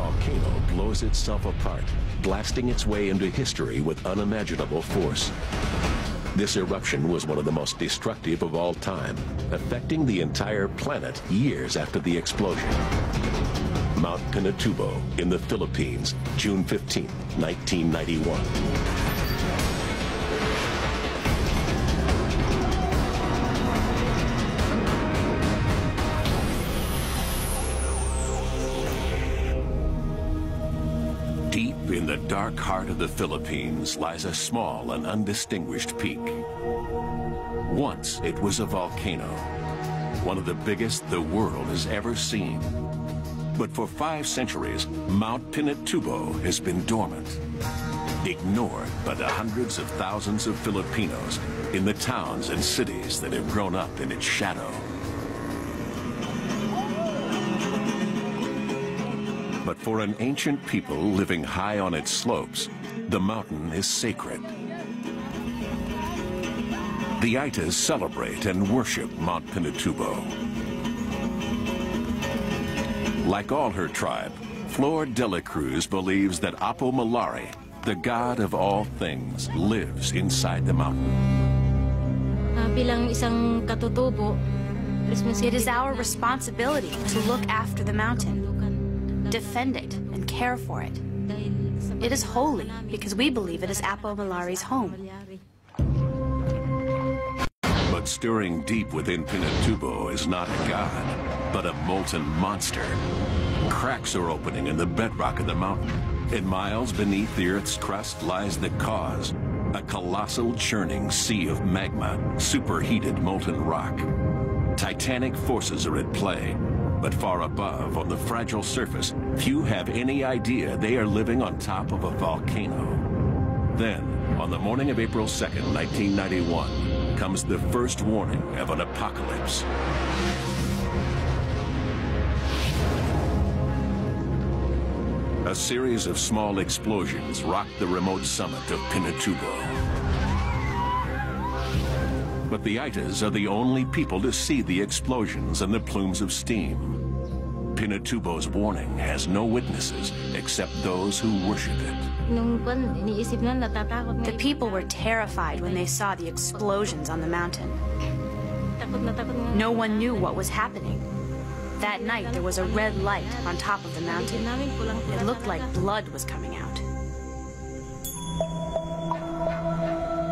volcano blows itself apart, blasting its way into history with unimaginable force. This eruption was one of the most destructive of all time, affecting the entire planet years after the explosion. Mount Pinatubo in the Philippines, June 15, 1991. Deep in the dark heart of the Philippines lies a small and undistinguished peak. Once it was a volcano, one of the biggest the world has ever seen. But for 5 centuries, Mount Pinatubo has been dormant, ignored by the hundreds of thousands of Filipinos in the towns and cities that have grown up in its shadow. But for an ancient people living high on its slopes, the mountain is sacred. The Aitas celebrate and worship Mount Pinatubo. Like all her tribe, Flor de la Cruz believes that Apo Malari, the god of all things, lives inside the mountain. Bilang isang katutubo, it is our responsibility to look after the mountain, defend it, and care for it. It is holy because we believe it is Apo Malari's home. But stirring deep within Pinatubo is not a god, but a molten monster. Cracks are opening in the bedrock of the mountain, and miles beneath the Earth's crust lies the cause, a colossal churning sea of magma, superheated molten rock. Titanic forces are at play, but far above, on the fragile surface, few have any idea they are living on top of a volcano. Then, on the morning of April 2nd, 1991, comes the first warning of an apocalypse. A series of small explosions rocked the remote summit of Pinatubo. But the Aitas are the only people to see the explosions and the plumes of steam. Pinatubo's warning has no witnesses except those who worship it. The people were terrified when they saw the explosions on the mountain. No one knew what was happening. That night, there was a red light on top of the mountain. It looked like blood was coming out.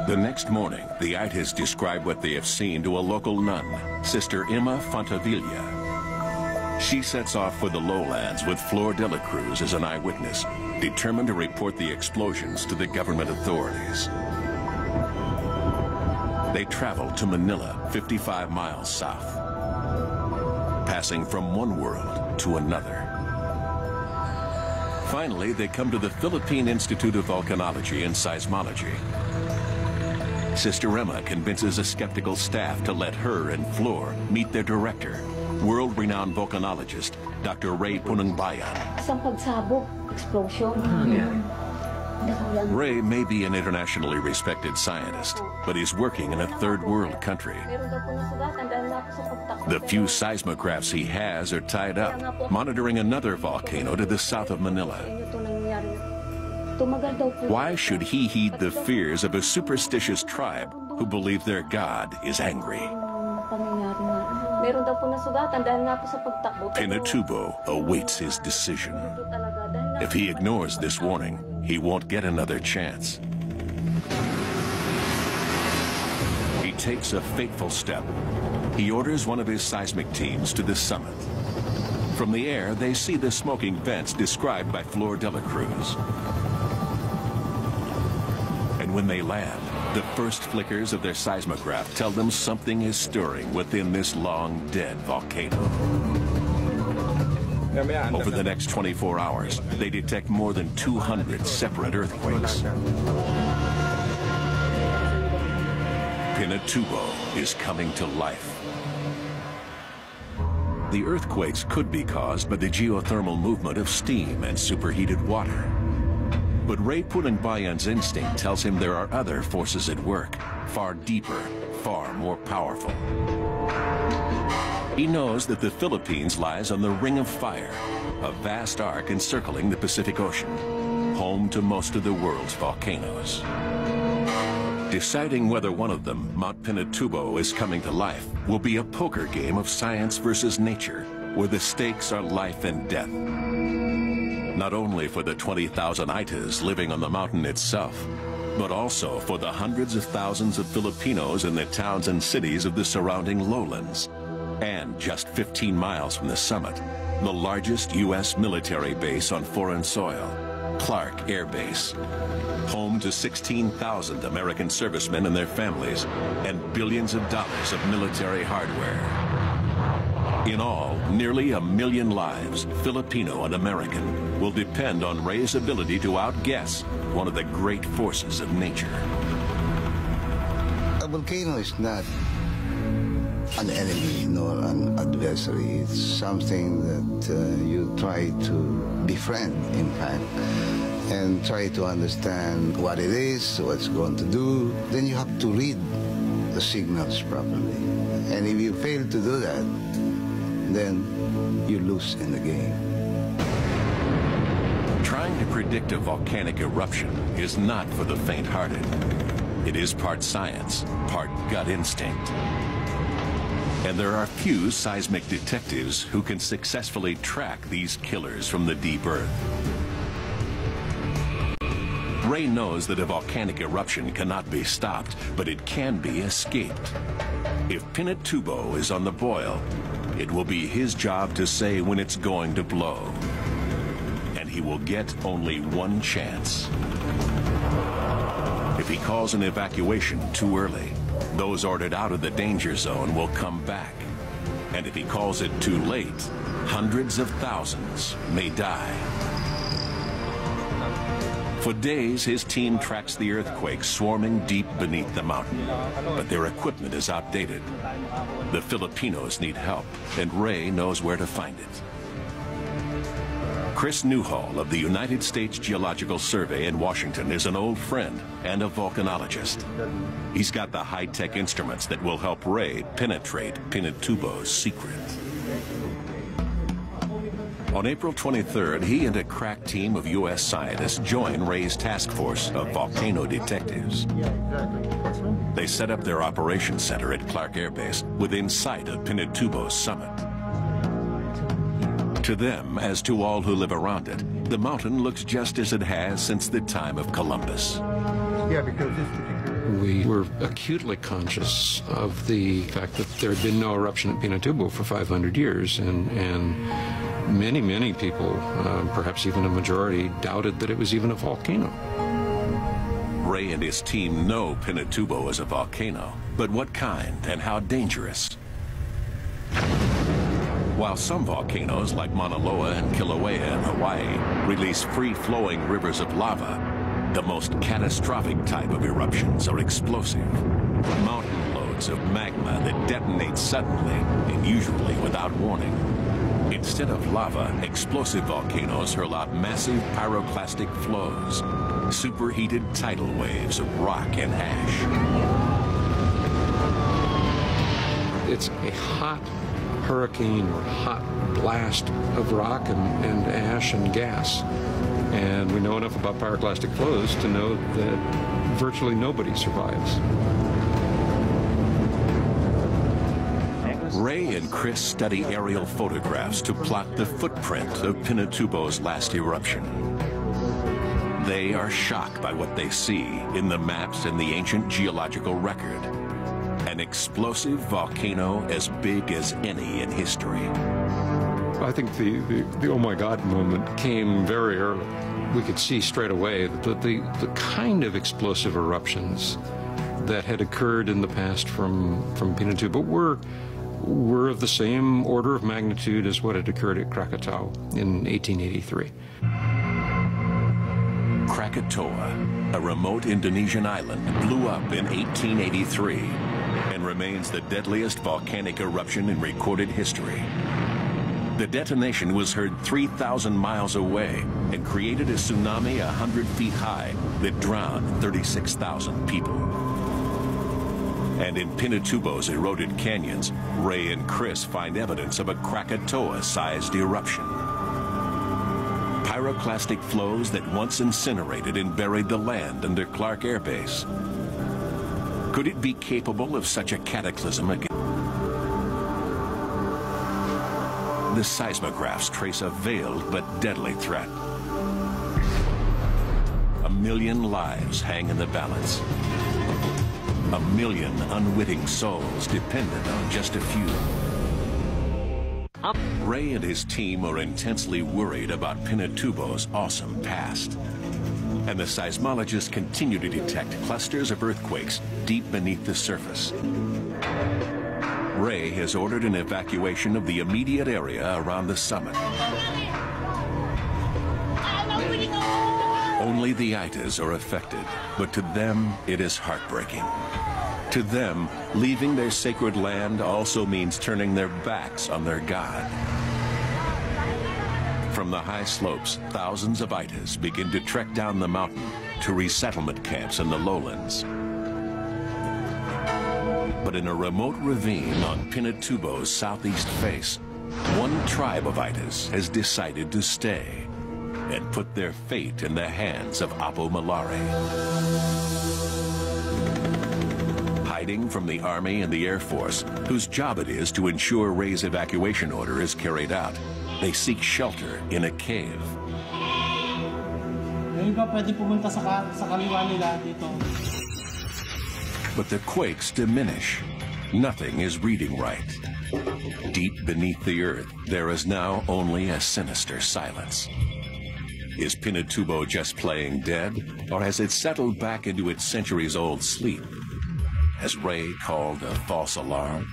The next morning, the Aitas describe what they have seen to a local nun, Sister Emma Fontavilla. She sets off for the lowlands with Flor de la Cruz as an eyewitness, determined to report the explosions to the government authorities. They travel to Manila, 55 miles south, passing from one world to another. Finally, they come to the Philippine Institute of Volcanology and Seismology. Sister Emma convinces a skeptical staff to let her and Flor meet their director, world-renowned volcanologist, Dr. Ray Punangbayan. Ray may be an internationally respected scientist, but he's working in a third-world country. The few seismographs he has are tied up, monitoring another volcano to the south of Manila. Why should he heed the fears of a superstitious tribe who believe their god is angry? Pinatubo awaits his decision. If he ignores this warning, he won't get another chance. He takes a fateful step. He orders one of his seismic teams to the summit. From the air, they see the smoking vents described by Flor de la Cruz. And when they land, the first flickers of their seismograph tell them something is stirring within this long-dead volcano. Over the next 24 hours, they detect more than 200 separate earthquakes. Pinatubo is coming to life. The earthquakes could be caused by the geothermal movement of steam and superheated water. But Ray Punangbayan's instinct tells him there are other forces at work, far deeper, far more powerful. He knows that the Philippines lies on the Ring of Fire, a vast arc encircling the Pacific Ocean, home to most of the world's volcanoes. Deciding whether one of them, Mount Pinatubo, is coming to life will be a poker game of science versus nature, where the stakes are life and death. Not only for the 20,000 Aitas living on the mountain itself, but also for the hundreds of thousands of Filipinos in the towns and cities of the surrounding lowlands. And just 15 miles from the summit, the largest U.S. military base on foreign soil, Clark Air Base, home to 16,000 American servicemen and their families, and billions of dollars of military hardware. In all, nearly 1 million lives, Filipino and American, will depend on Ray's ability to outguess one of the great forces of nature. A volcano is not an enemy nor an adversary. It's something that you try to befriend, in fact, and try to understand what it is, what it's going to do. Then you have to read the signals properly. And if you fail to do that, then you lose in the game. Trying to predict a volcanic eruption is not for the faint-hearted. It is part science, part gut instinct. And there are few seismic detectives who can successfully track these killers from the deep earth. Ray knows that a volcanic eruption cannot be stopped, but it can be escaped. If Pinatubo is on the boil, it will be his job to say when it's going to blow. And he will get only one chance. If he calls an evacuation too early, those ordered out of the danger zone will come back. And if he calls it too late, hundreds of thousands may die. For days, his team tracks the earthquake swarming deep beneath the mountain, but their equipment is outdated. The Filipinos need help, and Ray knows where to find it. Chris Newhall of the United States Geological Survey in Washington is an old friend and a volcanologist. He's got the high-tech instruments that will help Ray penetrate Pinatubo's secret. On April 23rd, he and a crack team of U.S. scientists join Ray's task force of volcano detectives. They set up their operations center at Clark Air Base within sight of Pinatubo's summit. To them, as to all who live around it, the mountain looks just as it has since the time of Columbus. Yeah, because this particular... We were acutely conscious of the fact that there had been no eruption at Pinatubo for 500 years, and many, many people, perhaps even a majority, doubted that it was even a volcano. Ray and his team know Pinatubo is a volcano, but what kind and how dangerous? While some volcanoes, like Mauna Loa and Kilauea in Hawaii, release free-flowing rivers of lava, the most catastrophic type of eruptions are explosive. Mountain loads of magma that detonate suddenly and usually without warning. Instead of lava, explosive volcanoes hurl out massive pyroclastic flows, superheated tidal waves of rock and ash. It's a hot hurricane or hot blast of rock and ash and gas. And we know enough about pyroclastic flows to know that virtually nobody survives. Ray and Chris study aerial photographs to plot the footprint of Pinatubo's last eruption. They are shocked by what they see in the maps and the ancient geological record. An explosive volcano as big as any in history. I think the oh my God moment came very early. We could see straight away that the kind of explosive eruptions that had occurred in the past from Pinatubo were of the same order of magnitude as what had occurred at Krakatau in 1883. Krakatoa, a remote Indonesian island, blew up in 1883 and remains the deadliest volcanic eruption in recorded history. The detonation was heard 3,000 miles away and created a tsunami 100 feet high that drowned 36,000 people. And in Pinatubo's eroded canyons, Ray and Chris find evidence of a Krakatoa-sized eruption. Pyroclastic flows that once incinerated and buried the land under Clark Air Base. Could it be capable of such a cataclysm again? The seismographs trace a veiled but deadly threat. 1 million lives hang in the balance. 1 million unwitting souls dependent on just a few. Ray and his team are intensely worried about Pinatubo's awesome past. And the seismologists continue to detect clusters of earthquakes deep beneath the surface. Ray has ordered an evacuation of the immediate area around the summit. Only the Aitas are affected, but to them it is heartbreaking. To them, leaving their sacred land also means turning their backs on their God. From the high slopes, thousands of Aitas begin to trek down the mountain to resettlement camps in the lowlands. But in a remote ravine on Pinatubo's southeast face, one tribe of Aitas has decided to stay and put their fate in the hands of Apo Malari. Hiding from the Army and the Air Force, whose job it is to ensure Ray's evacuation order is carried out, they seek shelter in a cave. But the quakes diminish. Nothing is reading right. Deep beneath the earth, there is now only a sinister silence. Is Pinatubo just playing dead, or has it settled back into its centuries-old sleep? Has Ray called a false alarm?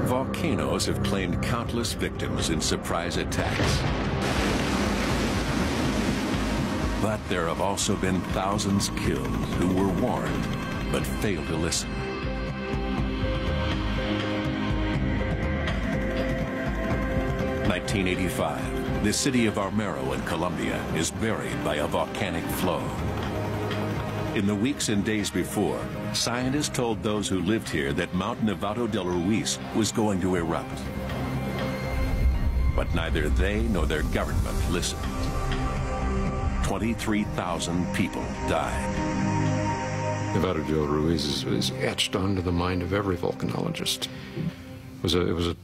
Volcanoes have claimed countless victims in surprise attacks. But there have also been thousands killed who were warned, but failed to listen. In 1985, the city of Armero in Colombia is buried by a volcanic flow. In the weeks and days before, scientists told those who lived here that Mount Nevado del Ruiz was going to erupt. But neither they nor their government listened. 23,000 people died. Nevado del Ruiz is etched onto the mind of every volcanologist. It was a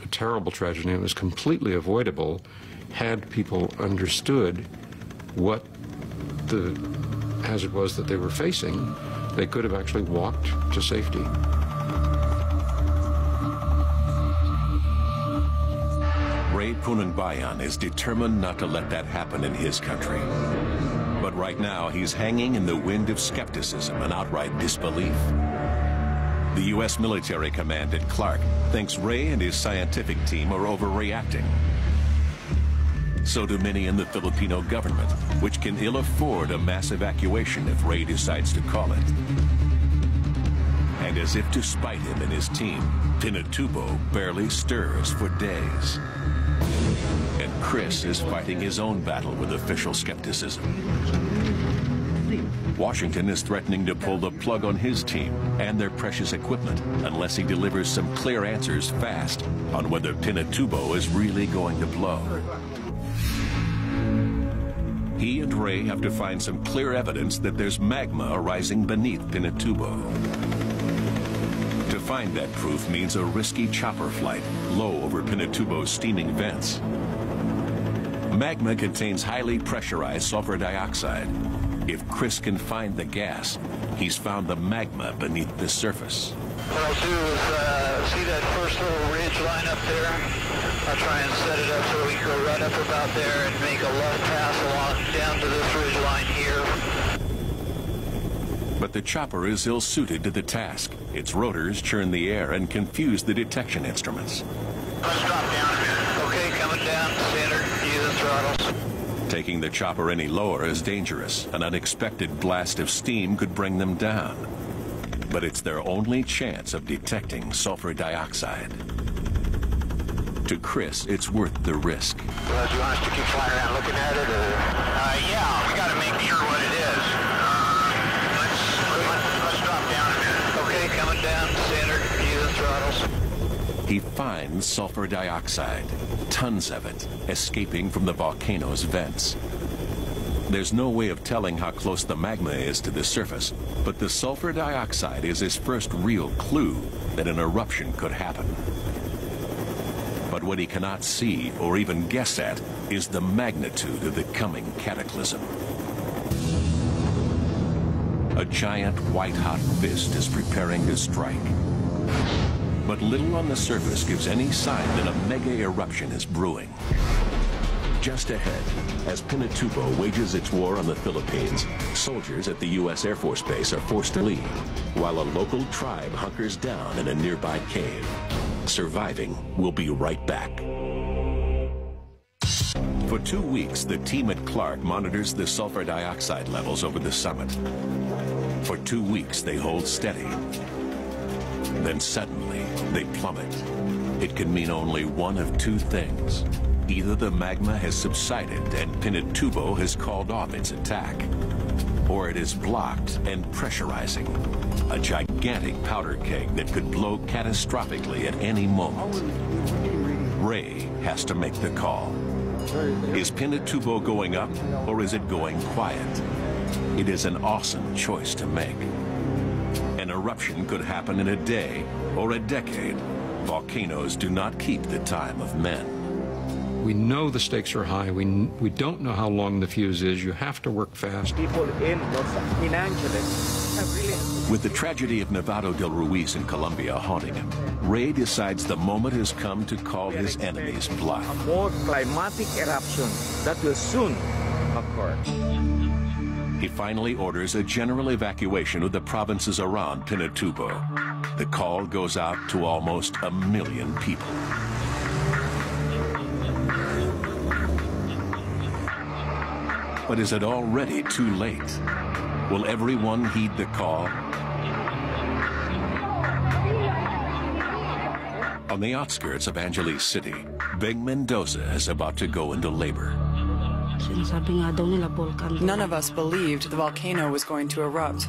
terrible tragedy. It was completely avoidable had people understood what the hazard was that they were facing. They could have actually walked to safety. Ray Pununbayan is determined not to let that happen in his country. But right now, he's hanging in the wind of skepticism and outright disbelief. The U.S. military command at Clark thinks Ray and his scientific team are overreacting. So do many in the Filipino government, which can ill afford a mass evacuation if Ray decides to call it. And as if to spite him and his team, Pinatubo barely stirs for days. And Chris is fighting his own battle with official skepticism. Washington is threatening to pull the plug on his team and their precious equipment unless he delivers some clear answers fast on whether Pinatubo is really going to blow. He and Ray have to find some clear evidence that there's magma arising beneath Pinatubo. To find that proof means a risky chopper flight low over Pinatubo's steaming vents. Magma contains highly pressurized sulfur dioxide. If Chris can find the gas, he's found the magma beneath the surface. What I'll do is see that first little ridge line up there. I'll try and set it up so we can go right up about there and make a left pass along down to this ridge line here. But the chopper is ill-suited to the task. Its rotors churn the air and confuse the detection instruments. Let's drop down a minute. Okay, coming down, standard, use the throttles. Taking the chopper any lower is dangerous. An unexpected blast of steam could bring them down. But it's their only chance of detecting sulfur dioxide. To Chris, it's worth the risk. Well, do you want us to keep flying around looking at it, or? Yeah, we got to make sure what it is. us. He finds sulfur dioxide, tons of it, escaping from the volcano's vents. There's no way of telling how close the magma is to the surface, but the sulfur dioxide is his first real clue that an eruption could happen. But what he cannot see or even guess at is the magnitude of the coming cataclysm. A giant white-hot fist is preparing to strike. But little on the surface gives any sign that a mega eruption is brewing. Just ahead, as Pinatubo wages its war on the Philippines, soldiers at the U.S. Air Force Base are forced to leave, while a local tribe hunkers down in a nearby cave. Surviving will be right back. For 2 weeks, the team at Clark monitors the sulfur dioxide levels over the summit. For 2 weeks, they hold steady. Then suddenly, they plummet. It can mean only one of two things. Either the magma has subsided and Pinatubo has called off its attack, or it is blocked and pressurizing. A gigantic powder keg that could blow catastrophically at any moment. Ray has to make the call. Is Pinatubo going up, or is it going quiet? It is an awesome choice to make. An eruption could happen in a day or a decade. Volcanoes do not keep the time of men. We know the stakes are high. We don't know how long the fuse is. You have to work fast. People in Los Angeles have really... With the tragedy of Nevado del Ruiz in Colombia haunting him, Ray decides the moment has come to call his enemies bluff. A more climatic eruption that will soon occur. He finally orders a general evacuation of the provinces around Pinatubo. The call goes out to almost 1 million people. But is it already too late? Will everyone heed the call? On the outskirts of Angeles City, Big Mendoza is about to go into labor. None of us believed the volcano was going to erupt.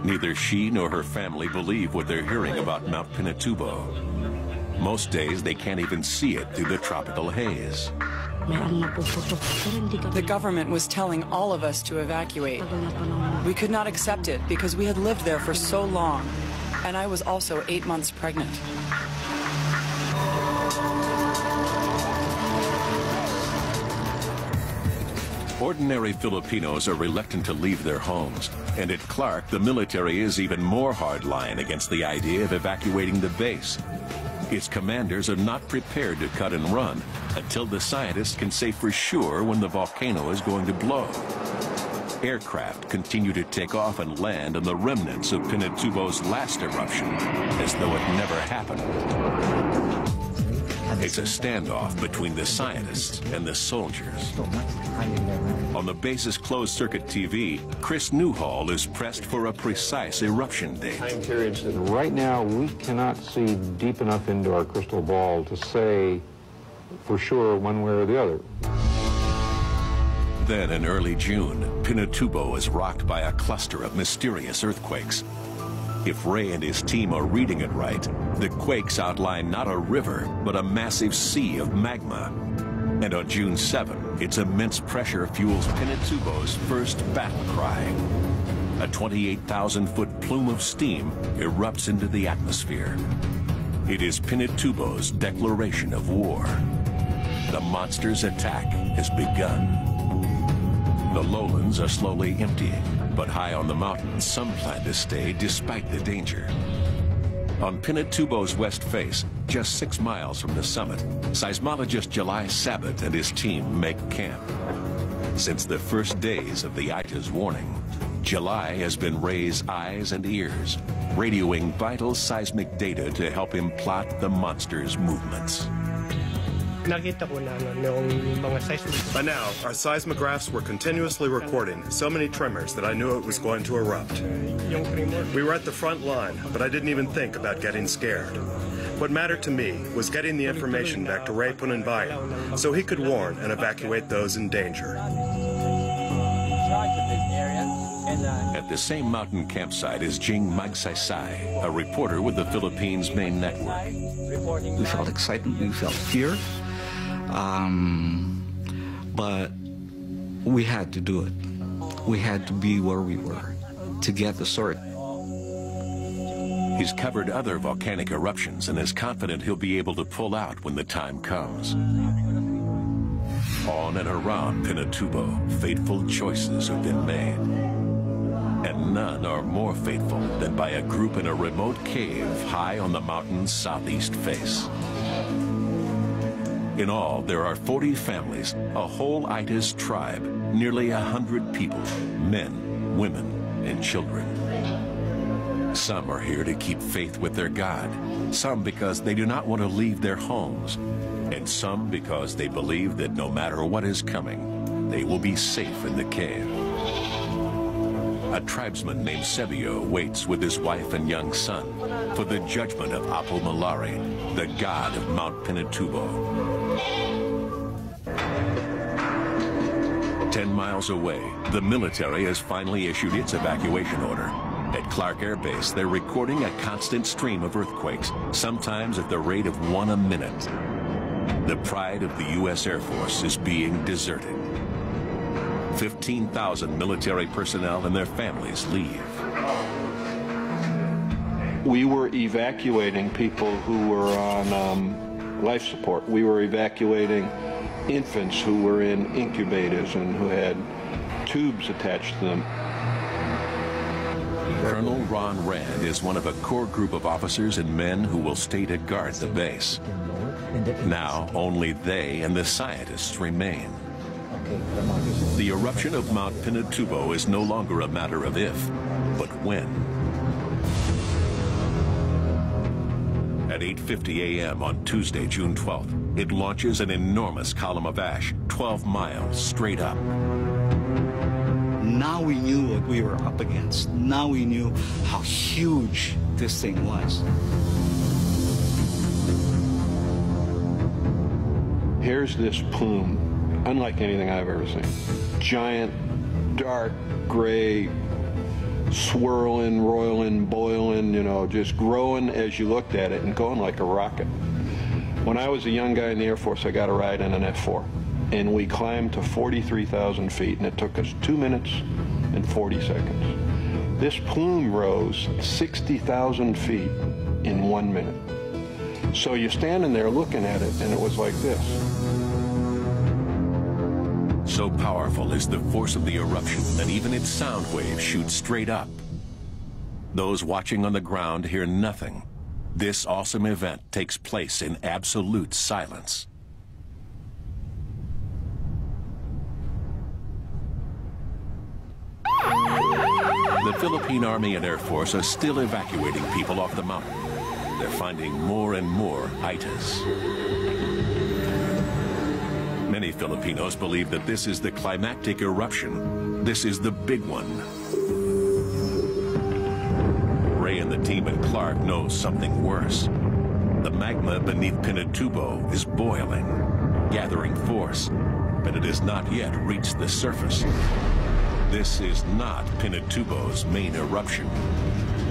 Neither she nor her family believe what they're hearing about Mount Pinatubo. Most days they can't even see it through the tropical haze. The government was telling all of us to evacuate. We could not accept it because we had lived there for so long, and I was also 8 months pregnant. Ordinary Filipinos are reluctant to leave their homes, and at Clark, the military is even more hardline against the idea of evacuating the base. Its commanders are not prepared to cut and run until the scientists can say for sure when the volcano is going to blow. Aircraft continue to take off and land on the remnants of Pinatubo's last eruption, as though it never happened. It's a standoff between the scientists and the soldiers. On the base's closed-circuit TV, Chris Newhall is pressed for a precise eruption date. Right now, we cannot see deep enough into our crystal ball to say for sure one way or the other. Then in early June, Pinatubo is rocked by a cluster of mysterious earthquakes. If Ray and his team are reading it right, the quakes outline not a river, but a massive sea of magma. And on June 7, its immense pressure fuels Pinatubo's first battle cry. A 28,000-foot plume of steam erupts into the atmosphere. It is Pinatubo's declaration of war. The monster's attack has begun. The lowlands are slowly emptying, but high on the mountains, some plan to stay despite the danger. On Pinatubo's west face, just 6 miles from the summit, seismologist July Sabat and his team make camp. Since the first days of the ITA's warning, July has been Ray's eyes and ears, radioing vital seismic data to help him plot the monster's movements. By now, our seismographs were continuously recording so many tremors that I knew it was going to erupt. We were at the front line, but I didn't even think about getting scared. What mattered to me was getting the information back to Ray Punanbayan so he could warn and evacuate those in danger. At the same mountain campsite is Jing Magsaysay, a reporter with the Philippines' main network. We felt excitement, we felt fear, but we had to do it. We had to be where we were to get the story. He's covered other volcanic eruptions and is confident he'll be able to pull out when the time comes. On and around Pinatubo, fateful choices have been made. And none are more fateful than by a group in a remote cave high on the mountain's southeast face. In all, there are 40 families, a whole Itis tribe, nearly 100 people, men, women, and children. Some are here to keep faith with their God, some because they do not want to leave their homes, and some because they believe that no matter what is coming, they will be safe in the cave. A tribesman named Sebio waits with his wife and young son for the judgment of Apo Malari, the god of Mount Pinatubo. 10 miles away, the military has finally issued its evacuation order. At Clark Air Base, they're recording a constant stream of earthquakes, sometimes at the rate of 1 a minute. The pride of the U.S. Air Force is being deserted. 15,000 military personnel and their families leave. We were evacuating people who were on life support. We were evacuating infants who were in incubators and who had tubes attached to them. Colonel Ron Rand is one of a core group of officers and men who will stay to guard the base. Now, only they and the scientists remain. The eruption of Mount Pinatubo is no longer a matter of if, but when. At 8:50 a.m. on Tuesday, June 12th, it launches an enormous column of ash, 12 miles straight up. Now we knew what we were up against. Now we knew how huge this thing was. Here's this plume, unlike anything I've ever seen. Giant, dark, gray, swirling, roiling, boiling, you know, just growing as you looked at it and going like a rocket. When I was a young guy in the Air Force, I got a ride in an F-4. And we climbed to 43,000 feet, and it took us 2 minutes and 40 seconds. This plume rose 60,000 feet in 1 minute. So you're standing there looking at it, and it was like this. So powerful is the force of the eruption that even its sound waves shoot straight up. Those watching on the ground hear nothing. This awesome event takes place in absolute silence. The Philippine Army and Air Force are still evacuating people off the mountain. They're finding more and more itas. Many Filipinos believe that this is the climactic eruption. This is the big one. Ray and the team at Clark know something worse. The magma beneath Pinatubo is boiling, gathering force, but it has not yet reached the surface. This is not Pinatubo's main eruption.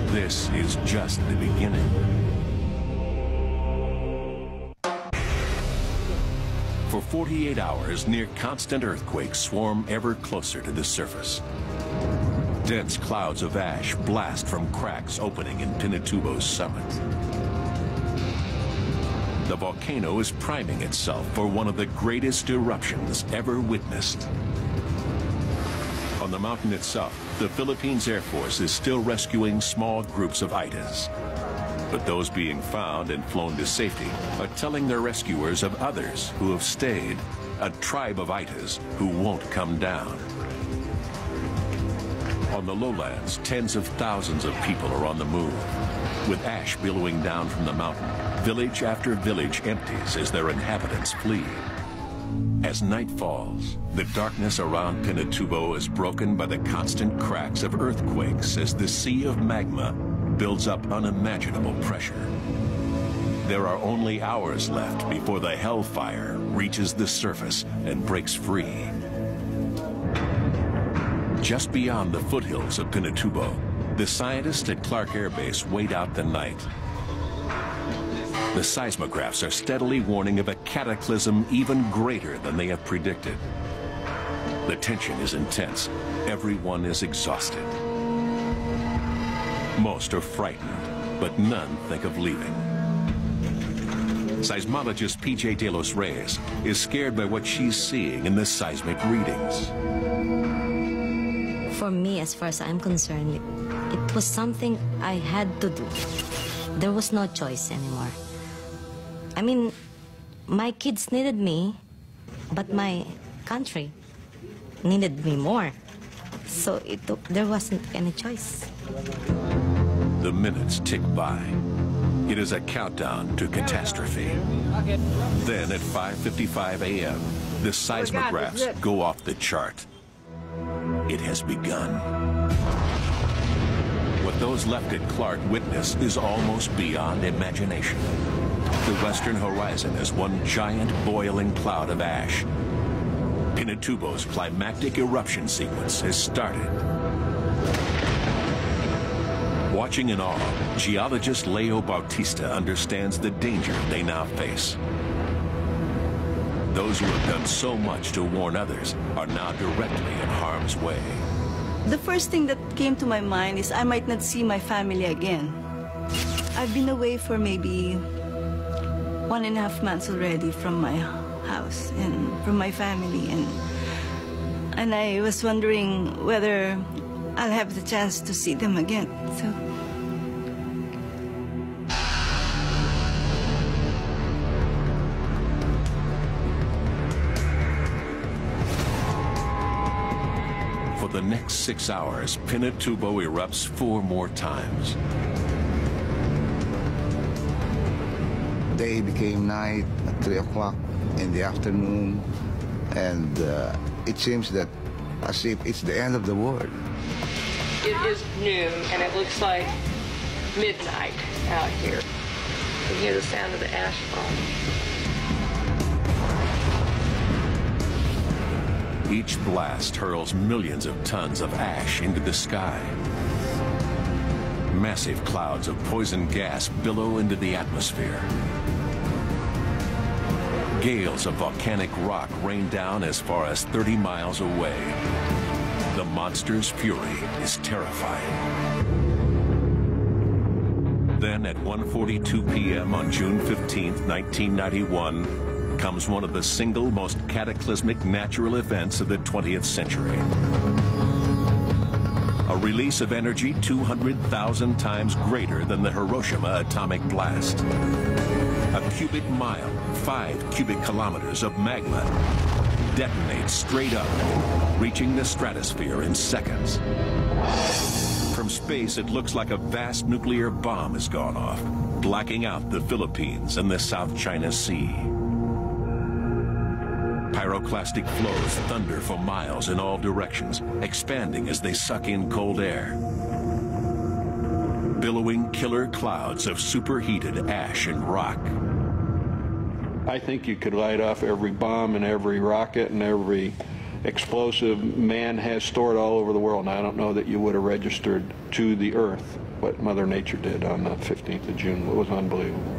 This is just the beginning. For 48 hours, near constant earthquakes swarm ever closer to the surface. Dense clouds of ash blast from cracks opening in Pinatubo's summit. The volcano is priming itself for one of the greatest eruptions ever witnessed. On the mountain itself, the Philippines Air Force is still rescuing small groups of itas. But those being found and flown to safety are telling their rescuers of others who have stayed, a tribe of itas who won't come down. On the lowlands, tens of thousands of people are on the move. With ash billowing down from the mountain, village after village empties as their inhabitants flee. As night falls, the darkness around Pinatubo is broken by the constant cracks of earthquakes as the sea of magma builds up unimaginable pressure. There are only hours left before the hellfire reaches the surface and breaks free. Just beyond the foothills of Pinatubo, the scientists at Clark Air Base wait out the night. The seismographs are steadily warning of a cataclysm even greater than they have predicted. The tension is intense. Everyone is exhausted. Most are frightened, but none think of leaving. Seismologist P.J. De Los Reyes is scared by what she's seeing in the seismic readings. For me, as far as I'm concerned, it was something I had to do. There was no choice anymore. I mean, my kids needed me, but my country needed me more. So there wasn't any choice. The minutes tick by. It is a countdown to catastrophe. Then at 5:55 a.m., the seismographs go off the chart. It has begun. What those left at Clark witness is almost beyond imagination. The western horizon is one giant boiling cloud of ash. Pinatubo's climactic eruption sequence has started. Watching in awe, geologist Leo Bautista understands the danger they now face. Those who have done so much to warn others are now directly in harm's way. The first thing that came to my mind is I might not see my family again. I've been away for maybe 1.5 months already from my house and from my family, and I was wondering whether I'll have the chance to see them again. So. For the next 6 hours, Pinatubo erupts 4 more times. Day became night at 3 o'clock in the afternoon, and it seems that as if it's the end of the world. It is noon, and it looks like midnight out here. You hear the sound of the ash falling. Each blast hurls millions of tons of ash into the sky. Massive clouds of poison gas billow into the atmosphere. Gales of volcanic rock rain down as far as 30 miles away. The monster's fury is terrifying. Then at 1:42 p.m. on June 15, 1991, comes one of the single most cataclysmic natural events of the 20th century. A release of energy 200,000 times greater than the Hiroshima atomic blast. A cubic mile, 5 cubic kilometers of magma detonates straight up, reaching the stratosphere in seconds. From space, it looks like a vast nuclear bomb has gone off, blacking out the Philippines and the South China Sea. Pyroclastic flows thunder for miles in all directions, expanding as they suck in cold air. Billowing killer clouds of superheated ash and rock. I think you could light off every bomb and every rocket and every explosive man has stored all over the world, and I don't know that you would have registered to the Earth what Mother Nature did on the 15th of June. It was unbelievable.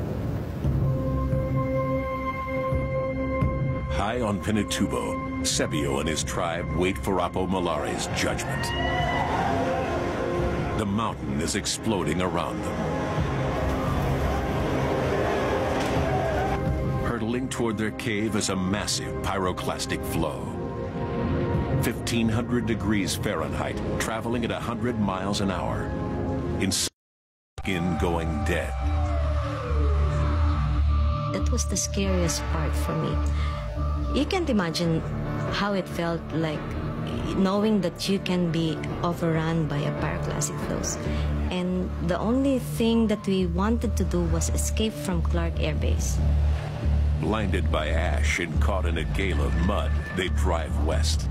High on Pinatubo, Sebio and his tribe wait for Apo Malare's judgment. The mountain is exploding around them. Hurtling toward their cave is a massive pyroclastic flow. 1,500 degrees Fahrenheit, traveling at 100 miles an hour. In skin going dead. That was the scariest part for me. You can't imagine how it felt like knowing that you can be overrun by a pyroclastic flows. And the only thing that we wanted to do was escape from Clark Air Base. Blinded by ash and caught in a gale of mud, they drive west.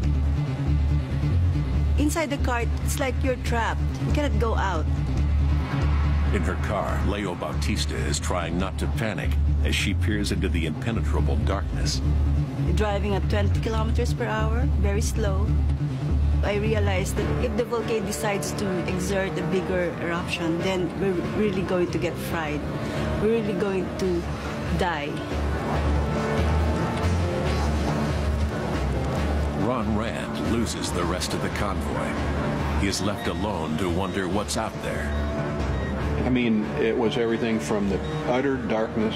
Inside the car, it's like you're trapped. You cannot go out. In her car, Leo Bautista is trying not to panic as she peers into the impenetrable darkness. You're driving at 20 kilometers per hour, very slow. I realized that if the volcano decides to exert a bigger eruption, then we're really going to get fried. We're really going to die. Ron Rand loses the rest of the convoy. He is left alone to wonder what's out there. I mean, it was everything from the utter darkness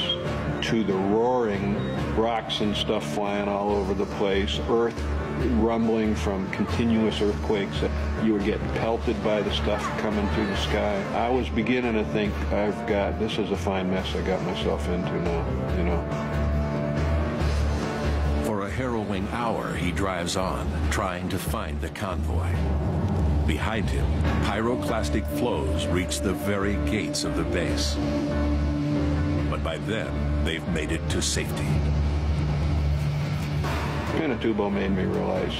to the roaring rocks and stuff flying all over the place, earth rumbling from continuous earthquakes. You would get pelted by the stuff coming through the sky. I was beginning to think, this is a fine mess I got myself into now, you know. For a harrowing hour, he drives on, trying to find the convoy. Behind him, pyroclastic flows reach the very gates of the base. But by then, they've made it to safety. Pinatubo made me realize,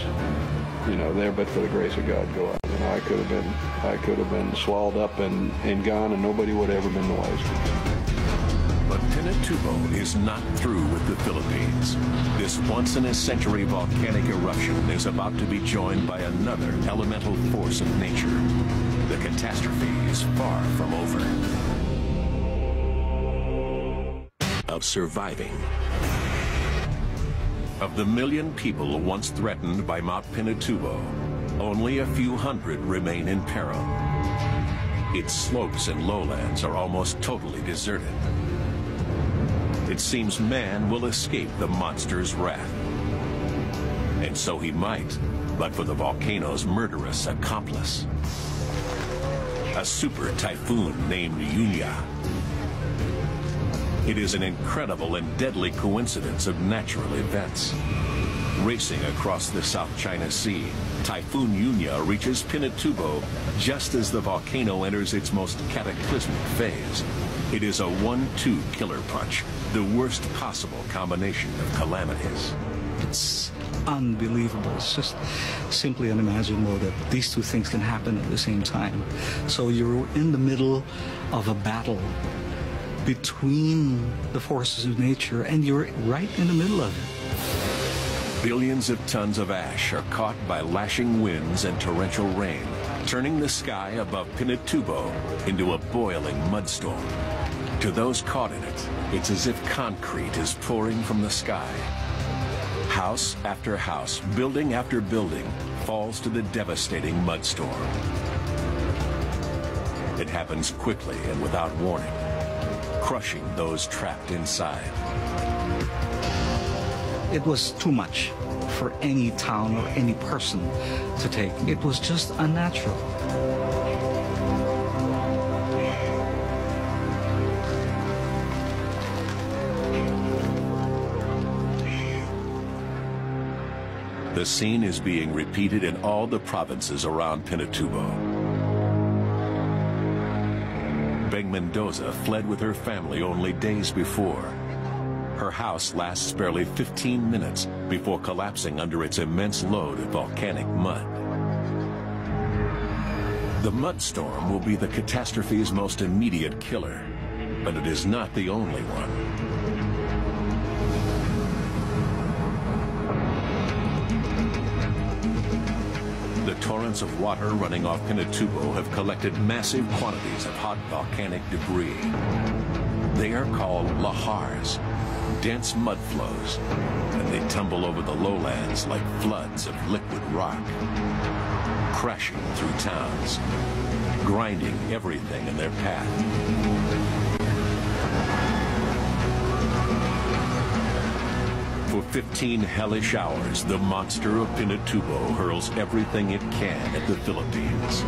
you know, there but for the grace of God go out. You know, I could have been swallowed up and gone, and nobody would have ever been the wiser. But Pinatubo is not through with the Philippines. This once-in-a-century volcanic eruption is about to be joined by another elemental force of nature. The catastrophe is far from over. Of surviving. Of the 1 million people once threatened by Mount Pinatubo, only a few hundred remain in peril. Its slopes and lowlands are almost totally deserted. It seems man will escape the monster's wrath. And so he might, but for the volcano's murderous accomplice. A super typhoon named Yunya. It is an incredible and deadly coincidence of natural events. Racing across the South China Sea, Typhoon Yunya reaches Pinatubo just as the volcano enters its most cataclysmic phase. It is a 1-2 killer punch, the worst possible combination of calamities. It's unbelievable. It's just simply unimaginable that these two things can happen at the same time. So you're in the middle of a battle between the forces of nature, and you're right in the middle of it. Billions of tons of ash are caught by lashing winds and torrential rain, turning the sky above Pinatubo into a boiling mudstorm. To those caught in it, it's as if concrete is pouring from the sky. House after house, building after building, falls to the devastating mudstorm. It happens quickly and without warning, crushing those trapped inside. It was too much for any town or any person to take. It was just unnatural. The scene is being repeated in all the provinces around Pinatubo. Beng Mendoza fled with her family only days before. Her house lasts barely 15 minutes before collapsing under its immense load of volcanic mud. The mudstorm will be the catastrophe's most immediate killer, but it is not the only one. The torrents of water running off Pinatubo have collected massive quantities of hot volcanic debris. They are called lahars, dense mud flows, and they tumble over the lowlands like floods of liquid rock, crashing through towns, grinding everything in their path. For 15 hellish hours, the monster of Pinatubo hurls everything it can at the Philippines.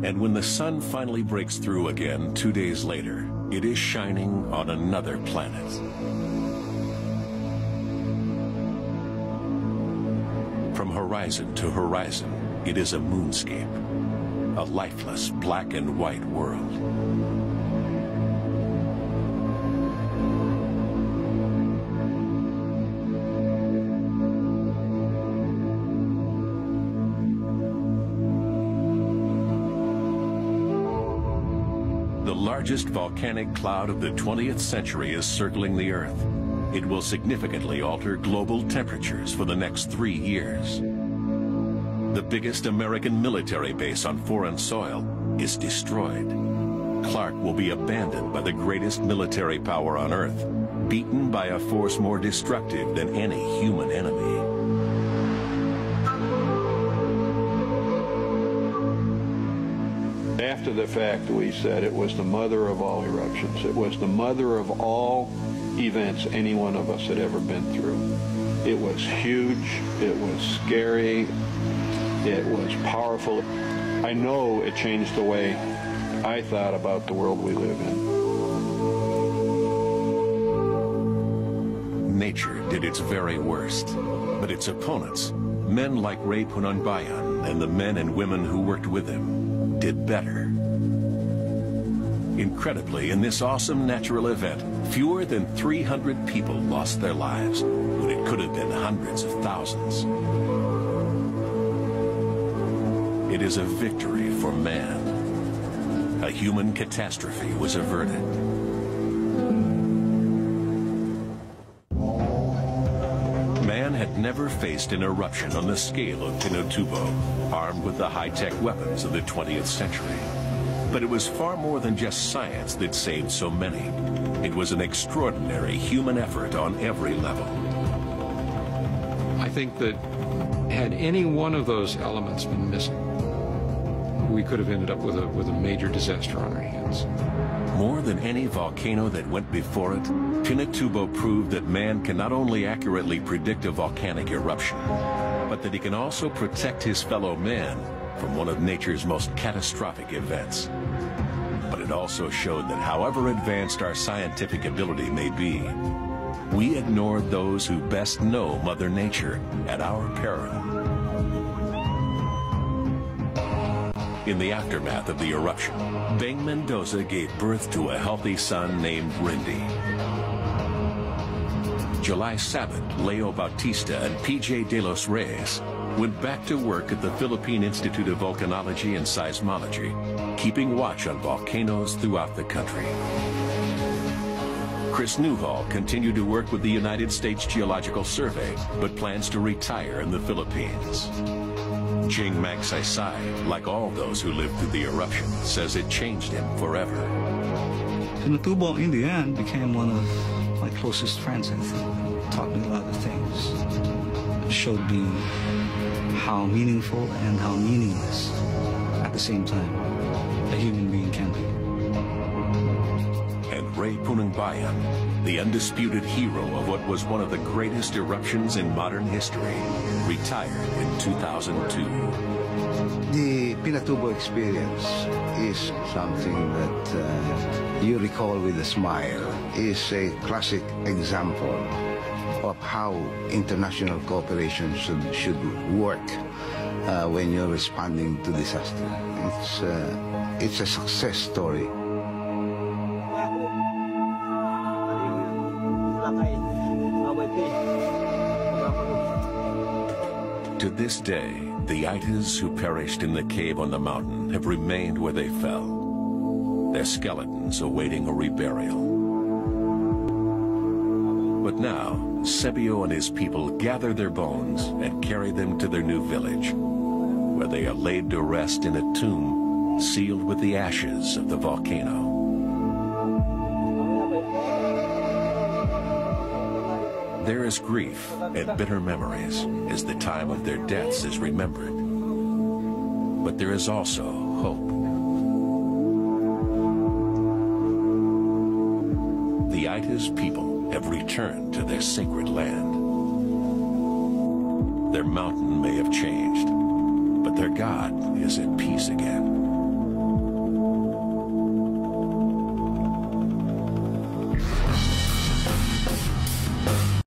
And when the sun finally breaks through again 2 days later, it is shining on another planet. From horizon to horizon, it is a moonscape, a lifeless black and white world. largest volcanic cloud of the 20th century is circling the Earth. It will significantly alter global temperatures for the next 3 years. The biggest American military base on foreign soil is destroyed. Clark will be abandoned by the greatest military power on Earth, beaten by a force more destructive than any human enemy. After the fact, we said it was the mother of all eruptions. It was the mother of all events any one of us had ever been through. It was huge, it was scary, it was powerful. I know it changed the way I thought about the world we live in. Nature did its very worst, but its opponents, men like Ray Punangbayan and the men and women who worked with him, did better. Incredibly, in this awesome natural event, fewer than 300 people lost their lives, when it could have been hundreds of thousands. It is a victory for man. A human catastrophe was averted. Man had never faced an eruption on the scale of Pinatubo, armed with the high-tech weapons of the 20th century. But it was far more than just science that saved so many. It was an extraordinary human effort on every level. I think that had any one of those elements been missing, we could have ended up with a major disaster on our hands. More than any volcano that went before it, Pinatubo proved that man can not only accurately predict a volcanic eruption, but that he can also protect his fellow man from one of nature's most catastrophic events. But it also showed that however advanced our scientific ability may be, we ignored those who best know Mother Nature at our peril. In the aftermath of the eruption, Beng Mendoza gave birth to a healthy son named Rindy. July 7th, Leo Bautista and PJ De Los Reyes went back to work at the Philippine Institute of Volcanology and Seismology, keeping watch on volcanoes throughout the country. Chris Newhall continued to work with the United States Geological Survey, but plans to retire in the Philippines. Ching Magsaysay, like all those who lived through the eruption, says it changed him forever. Pinatubo, in the end, became one of my closest friends, I think. Taught me a lot of things. It showed me how meaningful and how meaningless at the same time a human being can be. And Ray Punangbayan, the undisputed hero of what was one of the greatest eruptions in modern history, retired in 2002. The Pinatubo experience is something that you recall with a smile. It's a classic example of how international cooperation should work when you're responding to disaster. It's a success story. To this day, the Aitas who perished in the cave on the mountain have remained where they fell, their skeletons awaiting a reburial. But now, Sebio and his people gather their bones and carry them to their new village, where they are laid to rest in a tomb sealed with the ashes of the volcano. There is grief and bitter memories as the time of their deaths is remembered. But there is also hope. The Aitas people have returned to their sacred land. Their mountain may have changed, but their God is at peace again.